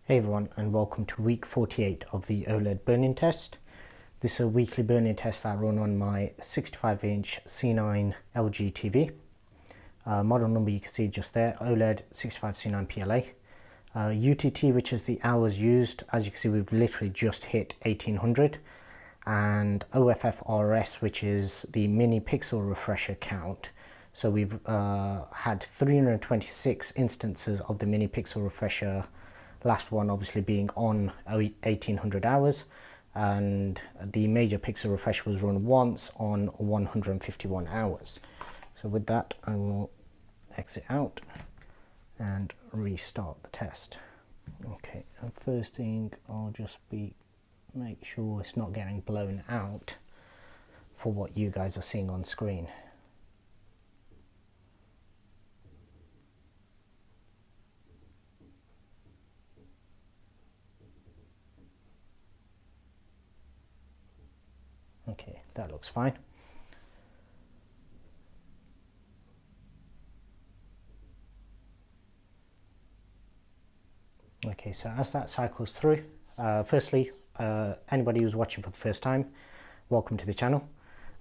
Hey everyone, and welcome to week 48 of the OLED burn-in test. This is a weekly burn-in test that I run on my 65-inch C9 LG TV. Model number you can see just there, OLED 65C9 PLA. UTT, which is the hours used, as you can see we've literally just hit 1800. And OFF-RS, which is the mini pixel refresher count. So we've had 326 instances of the mini pixel refresher, last one obviously being on 1800 hours, and the major pixel refresh was run once on 151 hours. So with that, I will exit out and restart the test. Okay, and first thing I'll just make sure it's not getting blown out for what you guys are seeing on screen. Okay, that looks fine. Okay, so as that cycles through, firstly, anybody who's watching for the first time, welcome to the channel.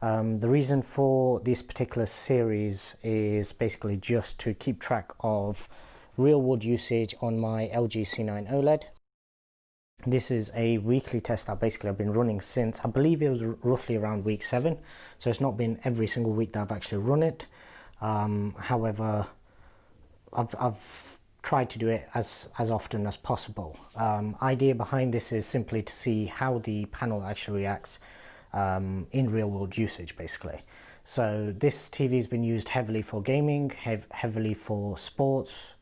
The reason for this particular series is basically just to keep track of real world usage on my LG C9 OLED. This is a weekly test that basically I've been running since, I believe it was roughly around week 7. So it's not been every single week that I've actually run it. However, I've tried to do it as often as possible. Idea behind this is simply to see how the panel actually reacts in real world usage basically. So this TV has been used heavily for gaming, heavily for sports.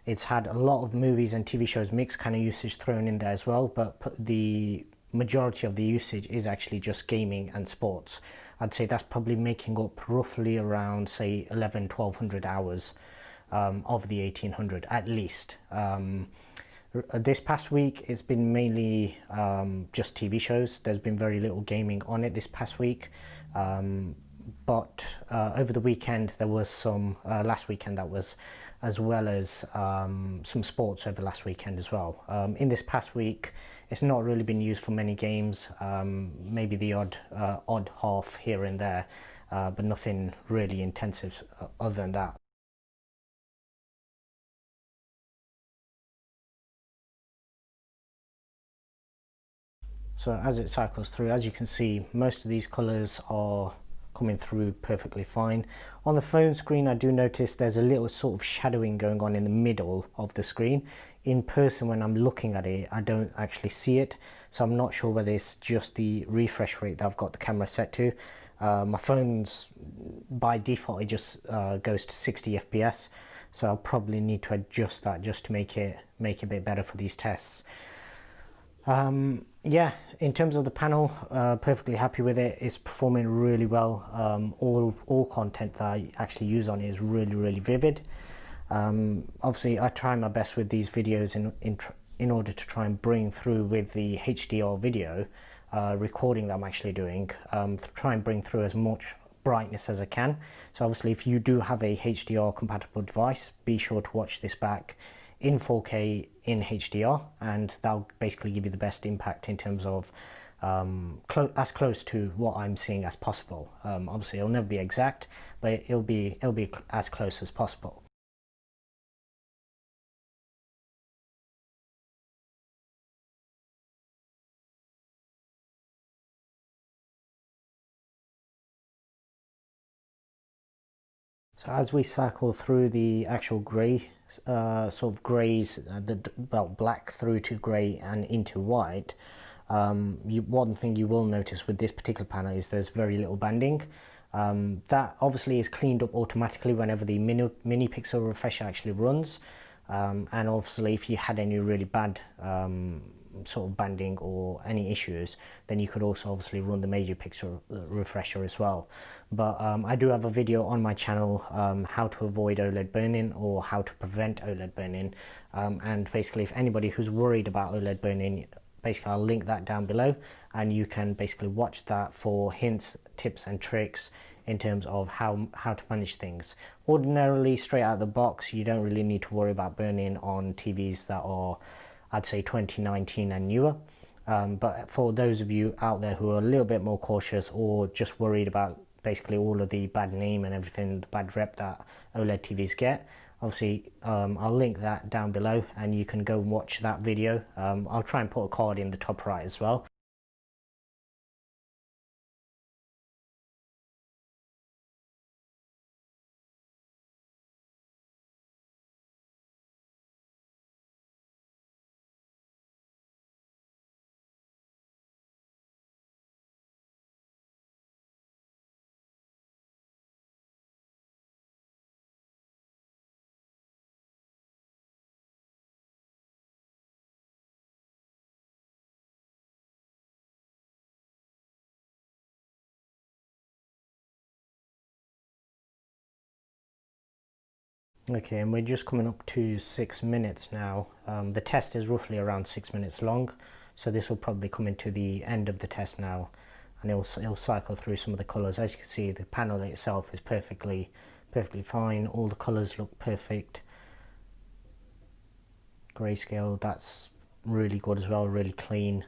It's had a lot of movies and TV shows mixed kind of usage thrown in there as well, but the majority of the usage is actually just gaming and sports. I'd say that's probably making up roughly around say 1200 hours of the 1800 at least. This past week it's been mainly just TV shows. There's been very little gaming on it this past week, but over the weekend there was some, last weekend that was, as well as some sports over last weekend as well. In this past week it's not really been used for many games, maybe the odd half here and there, but nothing really intensive other than that. So as it cycles through, as you can see, most of these colors are coming through perfectly fine. On the phone screen, I do notice there's a little sort of shadowing going on in the middle of the screen. In person, when I'm looking at it, I don't actually see it. So I'm not sure whether it's just the refresh rate that I've got the camera set to. My phone's, by default, it just goes to 60 FPS. So I'll probably need to adjust that just to make it a bit better for these tests. Yeah, in terms of the panel, perfectly happy with it. It's performing really well. All content that I actually use on it is really vivid. Obviously I try my best with these videos in order to try and bring through with the HDR video recording that I'm actually doing, to try and bring through as much brightness as I can. So obviously if you do have a HDR compatible device, be sure to watch this back in 4K in HDR, and that'll basically give you the best impact in terms of as close to what I'm seeing as possible. Obviously it'll never be exact, but it'll be as close as possible. So as we cycle through the actual grey, sort of greys, well, black through to grey and into white, one thing you will notice with this particular panel is there's very little banding. That obviously is cleaned up automatically whenever the mini pixel refresher actually runs, and obviously if you had any really bad sort of banding or any issues, then you could also obviously run the major pixel refresher as well. But I do have a video on my channel, how to avoid OLED burn-in or how to prevent OLED burn-in, and basically if anybody who's worried about OLED burn-in, basically I'll link that down below and you can basically watch that for hints, tips and tricks in terms of how to manage things. Ordinarily, straight out of the box, you don't really need to worry about burn-in on TVs that are, I'd say, 2019 and newer. But for those of you out there who are a little bit more cautious or just worried about basically all of the bad name and everything, the bad rep that OLED TVs get, obviously I'll link that down below and you can go and watch that video. I'll try and put a card in the top right as well. Okay, and we're just coming up to 6 minutes now. The test is roughly around 6 minutes long, so this will probably come into the end of the test now, and it'll cycle through some of the colors. As you can see, the panel itself is perfectly fine. All the colors look perfect. Grayscale, that's really good as well, really clean.